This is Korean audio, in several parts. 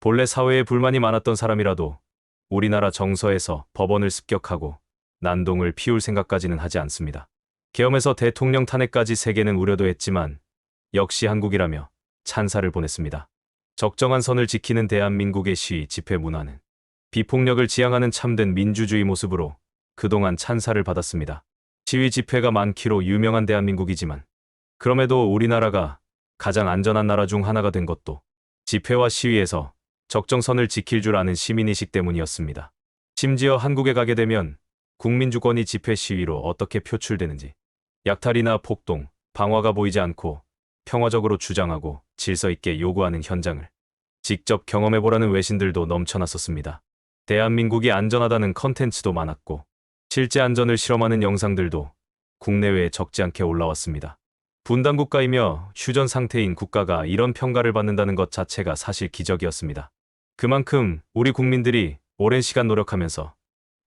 본래 사회에 불만이 많았던 사람이라도 우리나라 정서에서 법원을 습격하고 난동을 피울 생각까지는 하지 않습니다. 계엄에서 대통령 탄핵까지 세계는 우려도 했지만 역시 한국이라며 찬사를 보냈습니다. 적정한 선을 지키는 대한민국의 시위 집회 문화는 비폭력을 지향하는 참된 민주주의 모습으로 그동안 찬사를 받았습니다. 시위 집회가 많기로 유명한 대한민국이지만 그럼에도 우리나라가 가장 안전한 나라 중 하나가 된 것도 집회와 시위에서 적정선을 지킬 줄 아는 시민의식 때문이었습니다. 심지어 한국에 가게 되면 국민주권이 집회 시위로 어떻게 표출되는지 약탈이나 폭동, 방화가 보이지 않고 평화적으로 주장하고 질서 있게 요구하는 현장을 직접 경험해보라는 외신들도 넘쳐났었습니다. 대한민국이 안전하다는 컨텐츠도 많았고 실제 안전을 실험하는 영상들도 국내외에 적지 않게 올라왔습니다. 분단국가이며 휴전 상태인 국가가 이런 평가를 받는다는 것 자체가 사실 기적이었습니다. 그만큼 우리 국민들이 오랜 시간 노력하면서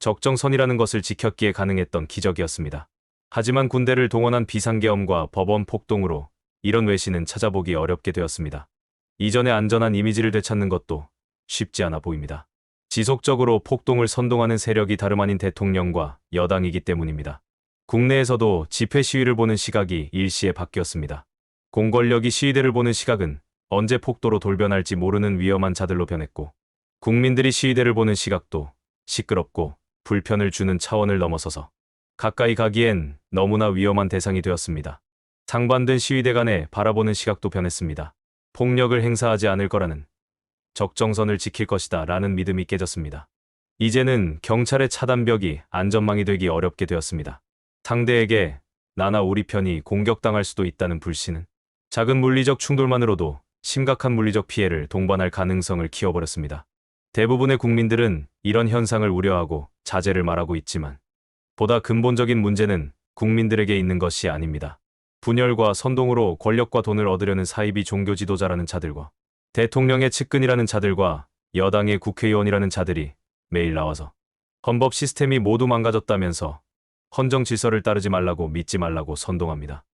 적정선이라는 것을 지켰기에 가능했던 기적이었습니다. 하지만 군대를 동원한 비상계엄과 법원 폭동으로 이런 외신은 찾아보기 어렵게 되었습니다. 이전의 안전한 이미지를 되찾는 것도 쉽지 않아 보입니다. 지속적으로 폭동을 선동하는 세력이 다름 아닌 대통령과 여당이기 때문입니다. 국내에서도 집회 시위를 보는 시각이 일시에 바뀌었습니다. 공권력이 시위대를 보는 시각은 언제 폭도로 돌변할지 모르는 위험한 자들로 변했고 국민들이 시위대를 보는 시각도 시끄럽고 불편을 주는 차원을 넘어서서 가까이 가기엔 너무나 위험한 대상이 되었습니다. 상반된 시위대 간에 바라보는 시각도 변했습니다. 폭력을 행사하지 않을 거라는 적정선을 지킬 것이다 라는 믿음이 깨졌습니다. 이제는 경찰의 차단벽이 안전망이 되기 어렵게 되었습니다. 상대에게 나나 우리 편이 공격당할 수도 있다는 불신은 작은 물리적 충돌만으로도 심각한 물리적 피해를 동반할 가능성을 키워버렸습니다. 대부분의 국민들은 이런 현상을 우려하고 자제를 말하고 있지만 보다 근본적인 문제는 국민들에게 있는 것이 아닙니다. 분열과 선동으로 권력과 돈을 얻으려는 사이비 종교 지도자라는 자들과 대통령의 측근이라는 자들과 여당의 국회의원이라는 자들이 매일 나와서 헌법 시스템이 모두 망가졌다면서 헌정 질서를 따르지 말라고 믿지 말라고 선동합니다.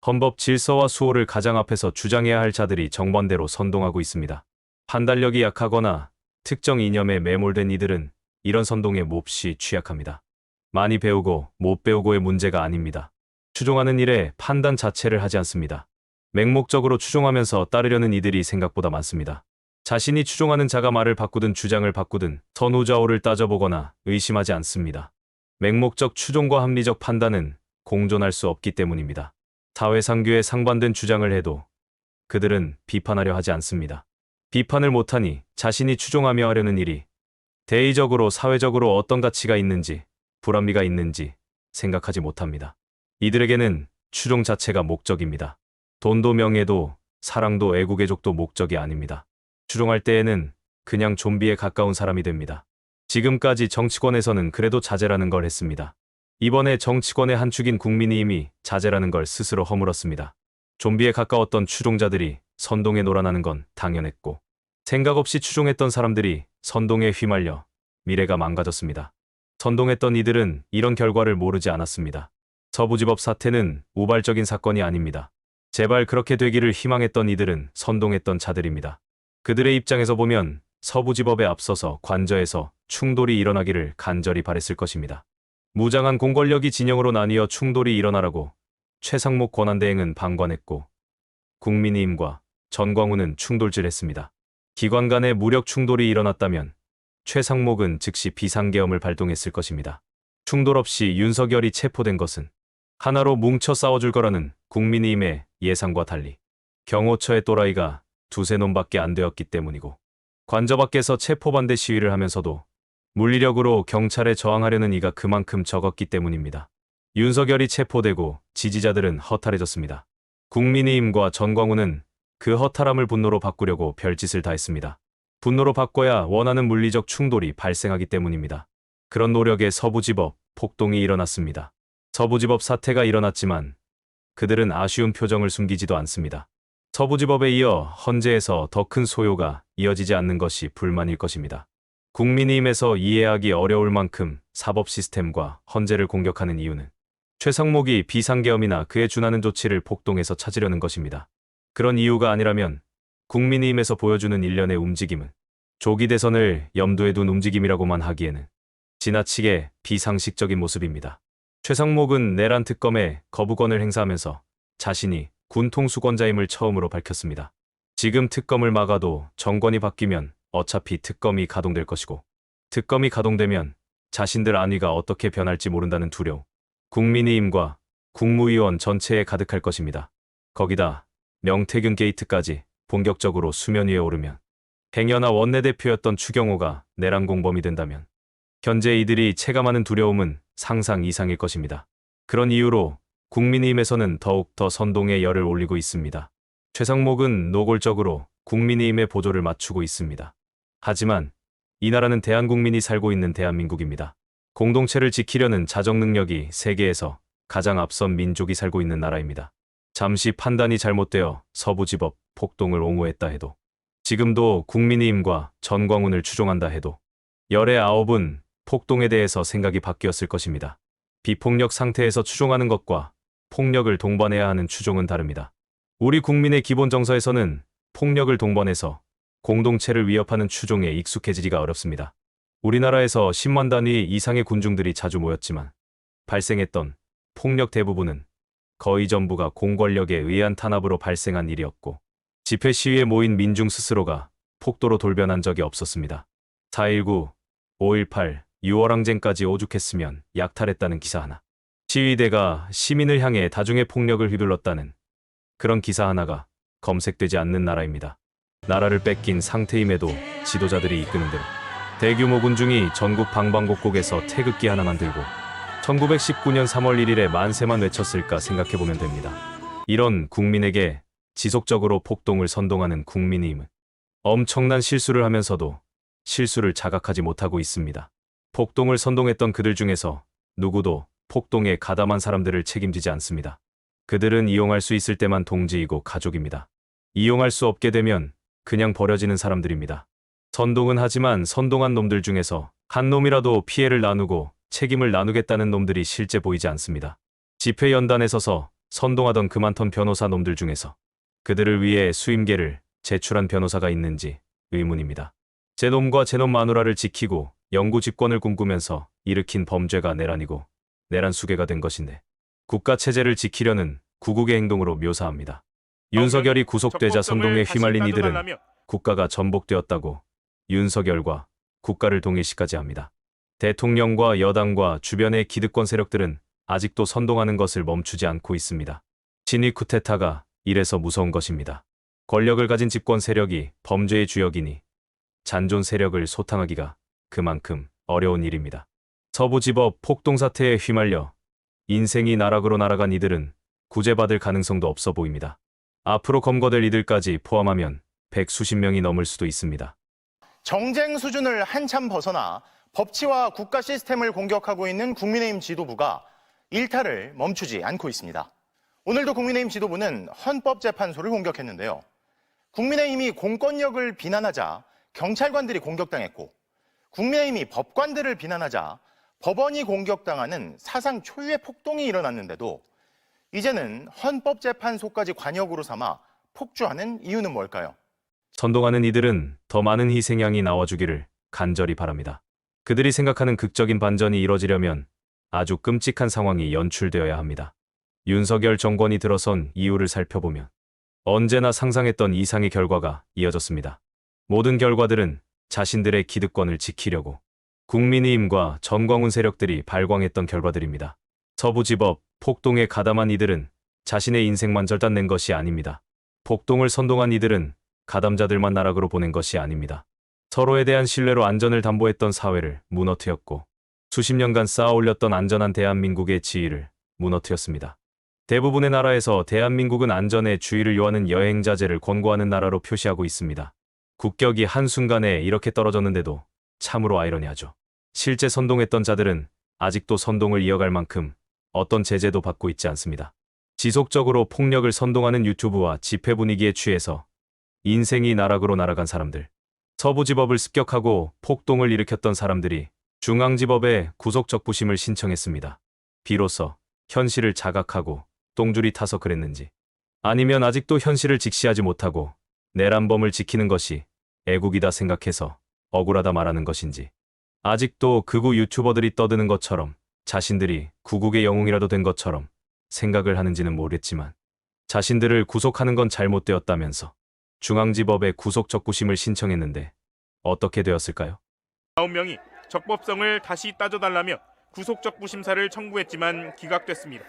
헌법 질서와 수호를 가장 앞에서 주장해야 할 자들이 정반대로 선동하고 있습니다. 판단력이 약하거나 특정 이념에 매몰된 이들은 이런 선동에 몹시 취약합니다. 많이 배우고 못 배우고의 문제가 아닙니다. 추종하는 일에 판단 자체를 하지 않습니다. 맹목적으로 추종하면서 따르려는 이들이 생각보다 많습니다. 자신이 추종하는 자가 말을 바꾸든 주장을 바꾸든 선후좌우를 따져보거나 의심하지 않습니다. 맹목적 추종과 합리적 판단은 공존할 수 없기 때문입니다. 사회상규에 상반된 주장을 해도 그들은 비판하려 하지 않습니다. 비판을 못하니 자신이 추종하며 하려는 일이 대의적으로 사회적으로 어떤 가치가 있는지 불합리가 있는지 생각하지 못합니다. 이들에게는 추종 자체가 목적입니다. 돈도 명예도 사랑도 애국애족도 목적이 아닙니다. 추종할 때에는 그냥 좀비에 가까운 사람이 됩니다. 지금까지 정치권에서는 그래도 자제라는 걸 했습니다. 이번에 정치권의 한 축인 국민의힘이 자제라는 걸 스스로 허물었습니다. 좀비에 가까웠던 추종자들이 선동에 놀아나는 건 당연했고 생각 없이 추종했던 사람들이 선동에 휘말려 미래가 망가졌습니다. 선동했던 이들은 이런 결과를 모르지 않았습니다. 서부지법 사태는 우발적인 사건이 아닙니다. 제발 그렇게 되기를 희망했던 이들은 선동했던 자들입니다. 그들의 입장에서 보면 서부지법에 앞서서 관저에서 충돌이 일어나기를 간절히 바랬을 것입니다. 무장한 공권력이 진영으로 나뉘어 충돌이 일어나라고 최상목 권한대행은 방관했고 국민의힘과 전광훈은 충돌질했습니다. 기관 간의 무력 충돌이 일어났다면 최상목은 즉시 비상계엄을 발동했을 것입니다. 충돌 없이 윤석열이 체포된 것은 하나로 뭉쳐 싸워줄 거라는 국민의힘의 예상과 달리 경호처의 또라이가 두세 놈밖에 안 되었기 때문이고 관저 밖에서 체포반대 시위를 하면서도 물리력으로 경찰에 저항하려는 이가 그만큼 적었기 때문입니다. 윤석열이 체포되고 지지자들은 허탈해졌습니다. 국민의힘과 전광훈은 그 허탈함을 분노로 바꾸려고 별짓을 다 했습니다. 분노로 바꿔야 원하는 물리적 충돌이 발생하기 때문입니다. 그런 노력에 서부지법 폭동이 일어났습니다. 서부지법 사태가 일어났지만 그들은 아쉬운 표정을 숨기지도 않습니다. 서부지법에 이어 헌재에서 더 큰 소요가 이어지지 않는 것이 불만일 것입니다. 국민의힘에서 이해하기 어려울 만큼 사법 시스템과 헌재를 공격하는 이유는 최상목이 비상계엄이나 그에 준하는 조치를 폭동에서 찾으려는 것입니다. 그런 이유가 아니라면 국민의힘에서 보여주는 일련의 움직임은 조기 대선을 염두에 둔 움직임이라고만 하기에는 지나치게 비상식적인 모습입니다. 최상목은 내란 특검에 거부권을 행사하면서 자신이 군 통수권자임을 처음으로 밝혔습니다. 지금 특검을 막아도 정권이 바뀌면 어차피 특검이 가동될 것이고, 특검이 가동되면 자신들 안위가 어떻게 변할지 모른다는 두려움, 국민의힘과 국무위원 전체에 가득할 것입니다. 거기다 명태균 게이트까지 본격적으로 수면 위에 오르면, 행여나 원내대표였던 추경호가 내란 공범이 된다면 현재 이들이 체감하는 두려움은 상상 이상일 것입니다. 그런 이유로 국민의힘에서는 더욱 더 선동의 열을 올리고 있습니다. 최상목은 노골적으로 국민의힘의 보조를 맞추고 있습니다. 하지만 이 나라는 대한국민이 살고 있는 대한민국입니다. 공동체를 지키려는 자정 능력이 세계에서 가장 앞선 민족이 살고 있는 나라입니다. 잠시 판단이 잘못되어 서부지법 폭동을 옹호했다 해도, 지금도 국민의힘과 전광훈을 추종한다 해도 열의 9은 폭동에 대해서 생각이 바뀌었을 것입니다. 비폭력 상태에서 추종하는 것과 폭력을 동반해야 하는 추종은 다릅니다. 우리 국민의 기본 정서에서는 폭력을 동반해서 공동체를 위협하는 추종에 익숙해지기가 어렵습니다. 우리나라에서 10만 단위 이상의 군중들이 자주 모였지만 발생했던 폭력 대부분은 거의 전부가 공권력에 의한 탄압으로 발생한 일이었고, 집회 시위에 모인 민중 스스로가 폭도로 돌변한 적이 없었습니다. 4.19, 5.18, 6월항쟁까지 오죽했으면 약탈했다는 기사 하나, 시위대가 시민을 향해 다중의 폭력을 휘둘렀다는 그런 기사 하나가 검색되지 않는 나라입니다. 나라를 뺏긴 상태임에도 지도자들이 이끄는 대로 대규모 군중이 전국 방방곡곡에서 태극기 하나만 들고 1919년 3월 1일에 만세만 외쳤을까 생각해보면 됩니다. 이런 국민에게 지속적으로 폭동을 선동하는 국민의힘은 엄청난 실수를 하면서도 실수를 자각하지 못하고 있습니다. 폭동을 선동했던 그들 중에서 누구도 폭동에 가담한 사람들을 책임지지 않습니다. 그들은 이용할 수 있을 때만 동지이고 가족입니다. 이용할 수 없게 되면 그냥 버려지는 사람들입니다. 선동은 하지만 선동한 놈들 중에서 한 놈이라도 피해를 나누고 책임을 나누겠다는 놈들이 실제 보이지 않습니다. 집회 연단에 서서 선동하던 그 많던 변호사 놈들 중에서 그들을 위해 수임계를 제출한 변호사가 있는지 의문입니다. 제 놈과 제 놈 마누라를 지키고 영구 집권을 꿈꾸면서 일으킨 범죄가 내란이고 내란 수괴가 된 것인데, 국가체제를 지키려는 구국의 행동으로 묘사합니다. 윤석열이 구속되자 선동에 휘말린 이들은 국가가 전복되었다고 윤석열과 국가를 동일시까지 합니다. 대통령과 여당과 주변의 기득권 세력들은 아직도 선동하는 것을 멈추지 않고 있습니다. 친위 쿠데타가 이래서 무서운 것입니다. 권력을 가진 집권 세력이 범죄의 주역이니 잔존 세력을 소탕하기가 그만큼 어려운 일입니다. 서부지법 폭동 사태에 휘말려 인생이 나락으로 날아간 이들은 구제받을 가능성도 없어 보입니다. 앞으로 검거될 이들까지 포함하면 100수십 명이 넘을 수도 있습니다. 정쟁 수준을 한참 벗어나 법치와 국가 시스템을 공격하고 있는 국민의힘 지도부가 일탈을 멈추지 않고 있습니다. 오늘도 국민의힘 지도부는 헌법재판소를 공격했는데요. 국민의힘이 공권력을 비난하자 경찰관들이 공격당했고, 국민의힘이 법관들을 비난하자 법원이 공격당하는 사상 초유의 폭동이 일어났는데도 이제는 헌법재판소까지 관역으로 삼아 폭주하는 이유는 뭘까요? 선동하는 이들은 더 많은 희생양이 나와주기를 간절히 바랍니다. 그들이 생각하는 극적인 반전이 이뤄지려면 아주 끔찍한 상황이 연출되어야 합니다. 윤석열 정권이 들어선 이유를 살펴보면 언제나 상상했던 이상의 결과가 이어졌습니다. 모든 결과들은 자신들의 기득권을 지키려고 국민의힘과 전광훈 세력들이 발광했던 결과들입니다. 서부지법 폭동에 가담한 이들은 자신의 인생만 절단낸 것이 아닙니다. 폭동을 선동한 이들은 가담자들만 나락으로 보낸 것이 아닙니다. 서로에 대한 신뢰로 안전을 담보했던 사회를 무너뜨렸고 수십 년간 쌓아올렸던 안전한 대한민국의 지위를 무너뜨렸습니다. 대부분의 나라에서 대한민국은 안전에 주의를 요하는 여행자제를 권고하는 나라로 표시하고 있습니다. 국격이 한순간에 이렇게 떨어졌는데도 참으로 아이러니하죠. 실제 선동했던 자들은 아직도 선동을 이어갈 만큼 어떤 제재도 받고 있지 않습니다. 지속적으로 폭력을 선동하는 유튜브와 집회 분위기에 취해서 인생이 나락으로 날아간 사람들, 서부지법을 습격하고 폭동을 일으켰던 사람들이 중앙지법에 구속적부심을 신청했습니다. 비로소 현실을 자각하고 똥줄이 타서 그랬는지, 아니면 아직도 현실을 직시하지 못하고 내란범을 지키는 것이 애국이다 생각해서 억울하다 말하는 것인지, 아직도 극우 유튜버들이 떠드는 것처럼 자신들이 구국의 영웅이라도 된 것처럼 생각을 하는지는 모르겠지만 자신들을 구속하는 건 잘못되었다면서 중앙지법에 구속 적부심을 신청했는데 어떻게 되었을까요? 9명이 적법성을 다시 따져달라며 구속적부 심사를 청구했지만 기각됐습니다.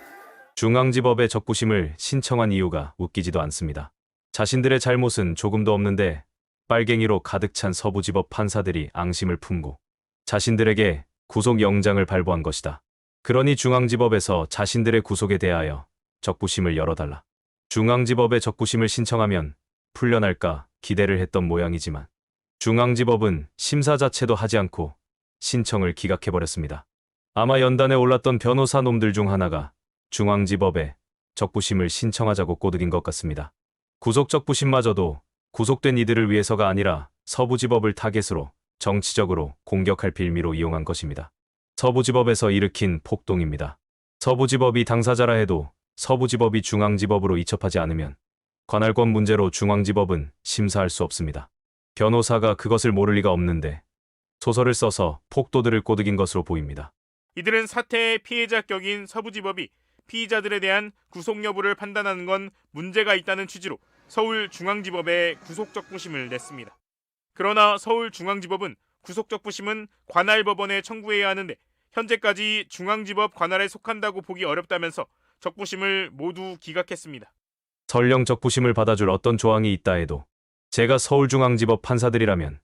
중앙지법에 적부심을 신청한 이유가 웃기지도 않습니다. 자신들의 잘못은 조금도 없는데 빨갱이로 가득 찬 서부지법 판사들이 앙심을 품고 자신들에게 구속영장을 발부한 것이다. 그러니 중앙지법에서 자신들의 구속에 대하여 적부심을 열어달라. 중앙지법에 적부심을 신청하면 풀려날까 기대를 했던 모양이지만 중앙지법은 심사 자체도 하지 않고 신청을 기각해버렸습니다. 아마 연단에 올랐던 변호사 놈들 중 하나가 중앙지법에 적부심을 신청하자고 꼬드긴 것 같습니다. 구속 적부심마저도 구속된 이들을 위해서가 아니라 서부지법을 타겟으로 정치적으로 공격할 빌미로 이용한 것입니다. 서부지법에서 일으킨 폭동입니다. 서부지법이 당사자라 해도 서부지법이 중앙지법으로 이첩하지 않으면 관할권 문제로 중앙지법은 심사할 수 없습니다. 변호사가 그것을 모를 리가 없는데 소설을 써서 폭도들을 꼬드긴 것으로 보입니다. 이들은 사태의 피해자격인 서부지법이 피의자들에 대한 구속 여부를 판단하는 건 문제가 있다는 취지로 서울중앙지법에 구속적부심을 냈습니다. 그러나 서울중앙지법은 구속적부심은 관할법원에 청구해야 하는데 현재까지 중앙지법 관할에 속한다고 보기 어렵다면서 적부심을 모두 기각했습니다. 설령 적부심을 받아줄 어떤 조항이 있다 해도 제가 서울중앙지법 판사들이라면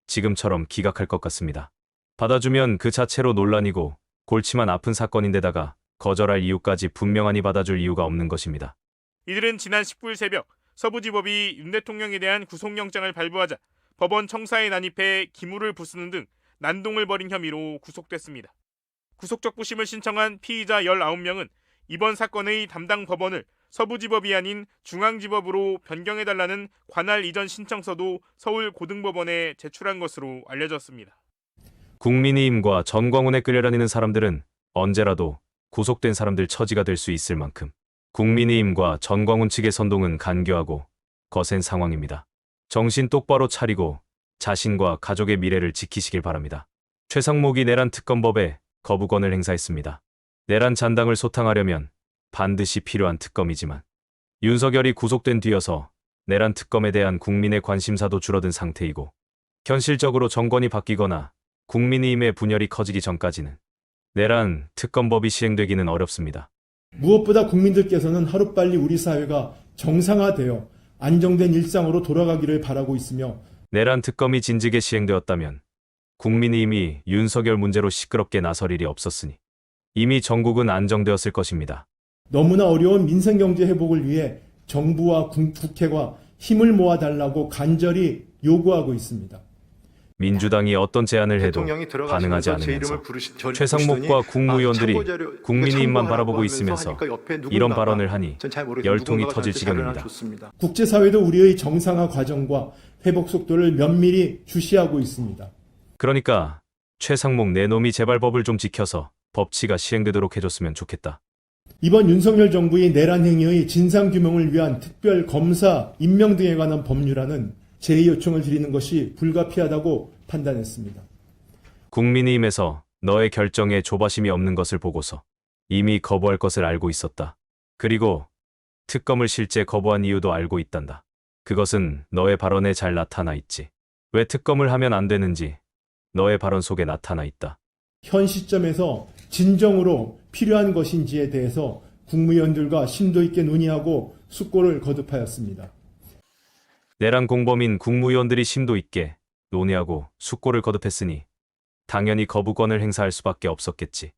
지금처럼 기각할 것 같습니다. 받아주면 그 자체로 논란이고 골치만 아픈 사건인데다가 거절할 이유까지 분명하니 받아줄 이유가 없는 것입니다. 이들은 지난 19일 새벽 서부지법이 윤 대통령에 대한 구속영장을 발부하자 법원 청사에 난입해 기물을 부수는 등 난동을 벌인 혐의로 구속됐습니다. 구속적부심을 신청한 피의자 19명은 이번 사건의 담당 법원을 서부지법이 아닌 중앙지법으로 변경해달라는 관할 이전 신청서도 서울고등법원에 제출한 것으로 알려졌습니다. 국민의힘과 전광훈에 끌려다니는 사람들은 언제라도 구속된 사람들 처지가 될 수 있을 만큼 국민의힘과 전광훈 측의 선동은 간교하고 거센 상황입니다. 정신 똑바로 차리고 자신과 가족의 미래를 지키시길 바랍니다. 최상목이 내란 특검법에 거부권을 행사했습니다. 내란 잔당을 소탕하려면 반드시 필요한 특검이지만 윤석열이 구속된 뒤여서 내란 특검에 대한 국민의 관심사도 줄어든 상태이고 현실적으로 정권이 바뀌거나 국민의힘의 분열이 커지기 전까지는 내란 특검법이 시행되기는 어렵습니다. 무엇보다 국민들께서는 하루빨리 우리 사회가 정상화되어 안정된 일상으로 돌아가기를 바라고 있으며 내란 특검이 진즉에 시행되었다면 국민의힘이 윤석열 문제로 시끄럽게 나설 일이 없었으니 이미 전국은 안정되었을 것입니다. 너무나 어려운 민생경제 회복을 위해 정부와 국회가 힘을 모아달라고 간절히 요구하고 있습니다. 민주당이 어떤 제안을 해도 반응하지 않으면서 최상목과 국무위원들이 국민의힘만 바라보고 있으면서 이런 발언을 하니 열통이 터질 지경입니다. 국제사회도 우리의 정상화 과정과 회복 속도를 면밀히 주시하고 있습니다. 그러니까 최상목 내놈이 제발 법을 좀 지켜서 법치가 시행되도록 해줬으면 좋겠다. 이번 윤석열 정부의 내란 행위의 진상규명을 위한 특별 검사 임명 등에 관한 법률안은 제의 요청을 드리는 것이 불가피하다고 판단했습니다. 국민의힘에서 너의 결정에 조바심이 없는 것을 보고서 이미 거부할 것을 알고 있었다. 그리고 특검을 실제 거부한 이유도 알고 있단다. 그것은 너의 발언에 잘 나타나 있지. 왜 특검을 하면 안 되는지 너의 발언 속에 나타나 있다. 현 시점에서 진정으로 필요한 것인지에 대해서 국무위원들과 심도 있게 논의하고 숙고를 거듭하였습니다. 내란 공범인 국무위원들이 심도 있게 논의하고 숙고를 거듭했으니 당연히 거부권을 행사할 수밖에 없었겠지.